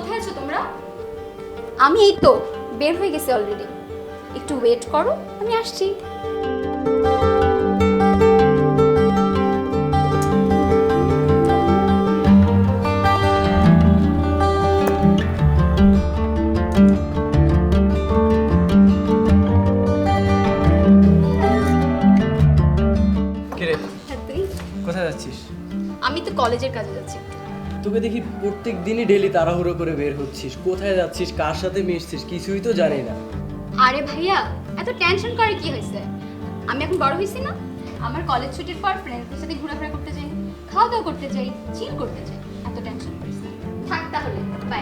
কোথায় আছো তোমরা? আমি এই তো বের হয়ে গেছি অলরেডি, একটু ওয়েট করো, আমি আসছি। কিরে, হ্যাঁ, তুই? কোথায় যাচ্ছিস? আমি তো কলেজের কাজে যাচ্ছি। তোকে দেখি প্রত্যেক দিনই ডেলি তাড়াহুড়ো করে বের হচ্ছিস, কোথায় যাচ্ছিস, কার সাথে মিশছিস কিছুই তো জানি না। আরে ভাইয়া, এত টেনশন করে কি হয়েছে? আমি এখন বড় হয়েছি না, আমার কলেজ ছুটির পর ফ্রেন্ডসদের সাথে ঘোরাফেরা করতে চাই, খাওয়া দাওয়া করতে চাই, চিল করতে চাই। এত টেনশন করিস না, থাক তাহলে, বাই।